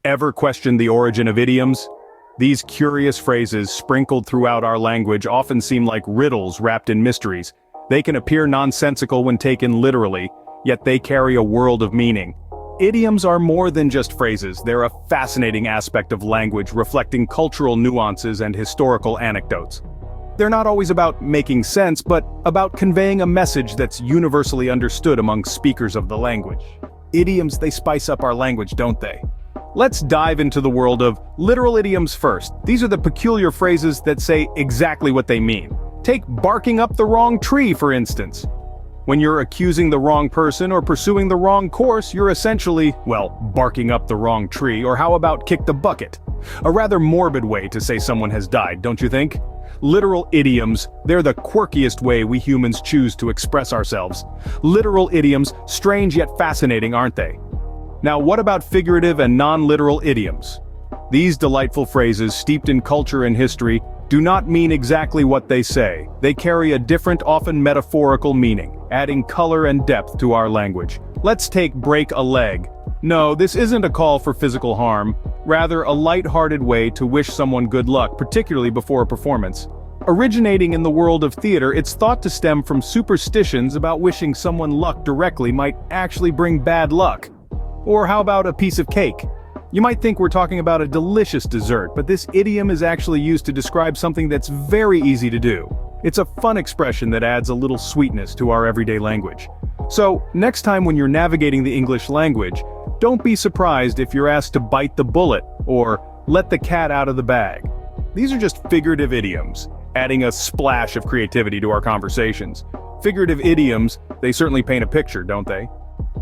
Ever questioned the origin of idioms? These curious phrases sprinkled throughout our language often seem like riddles wrapped in mysteries. They can appear nonsensical when taken literally, yet they carry a world of meaning. Idioms are more than just phrases, they're a fascinating aspect of language reflecting cultural nuances and historical anecdotes. They're not always about making sense, but about conveying a message that's universally understood among speakers of the language. Idioms, they spice up our language, don't they? Let's dive into the world of literal idioms first. These are the peculiar phrases that say exactly what they mean. Take barking up the wrong tree, for instance. When you're accusing the wrong person or pursuing the wrong course, you're essentially, well, barking up the wrong tree, or how about kick the bucket? A rather morbid way to say someone has died, don't you think? Literal idioms, they're the quirkiest way we humans choose to express ourselves. Literal idioms, strange yet fascinating, aren't they? Now, what about figurative and non-literal idioms? These delightful phrases, steeped in culture and history, do not mean exactly what they say. They carry a different, often metaphorical meaning, adding color and depth to our language. Let's take break a leg. No, this isn't a call for physical harm, rather a light-hearted way to wish someone good luck, particularly before a performance. Originating in the world of theater, it's thought to stem from superstitions about wishing someone luck directly might actually bring bad luck. Or how about a piece of cake? You might think we're talking about a delicious dessert, but this idiom is actually used to describe something that's very easy to do. It's a fun expression that adds a little sweetness to our everyday language. So, next time when you're navigating the English language, don't be surprised if you're asked to bite the bullet, or let the cat out of the bag. These are just figurative idioms, adding a splash of creativity to our conversations. Figurative idioms, they certainly paint a picture, don't they?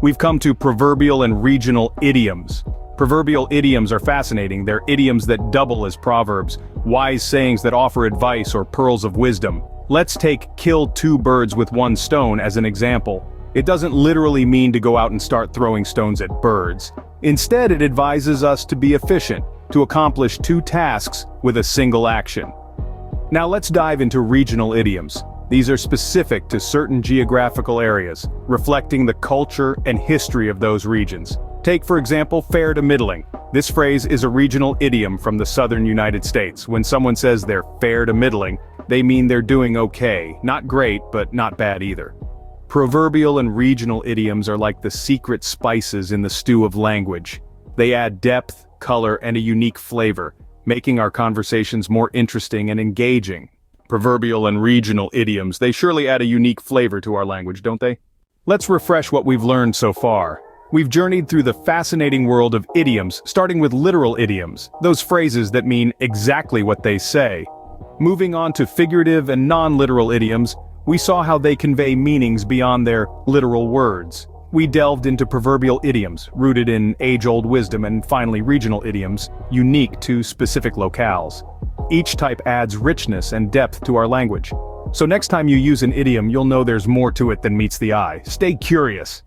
We've come to proverbial and regional idioms. Proverbial idioms are fascinating. They're idioms that double as proverbs, wise sayings that offer advice or pearls of wisdom. Let's take kill two birds with one stone as an example. It doesn't literally mean to go out and start throwing stones at birds. Instead, it advises us to be efficient, to accomplish two tasks with a single action. Now let's dive into regional idioms. These are specific to certain geographical areas, reflecting the culture and history of those regions. Take, for example, fair to middling. This phrase is a regional idiom from the southern United States. When someone says they're fair to middling, they mean they're doing okay, not great, but not bad either. Proverbial and regional idioms are like the secret spices in the stew of language. They add depth, color, and a unique flavor, making our conversations more interesting and engaging. Proverbial and regional idioms, they surely add a unique flavor to our language, don't they? Let's refresh what we've learned so far. We've journeyed through the fascinating world of idioms, starting with literal idioms, those phrases that mean exactly what they say. Moving on to figurative and non-literal idioms, we saw how they convey meanings beyond their literal words. We delved into proverbial idioms, rooted in age-old wisdom, and finally regional idioms, unique to specific locales. Each type adds richness and depth to our language. So next time you use an idiom, you'll know there's more to it than meets the eye. Stay curious.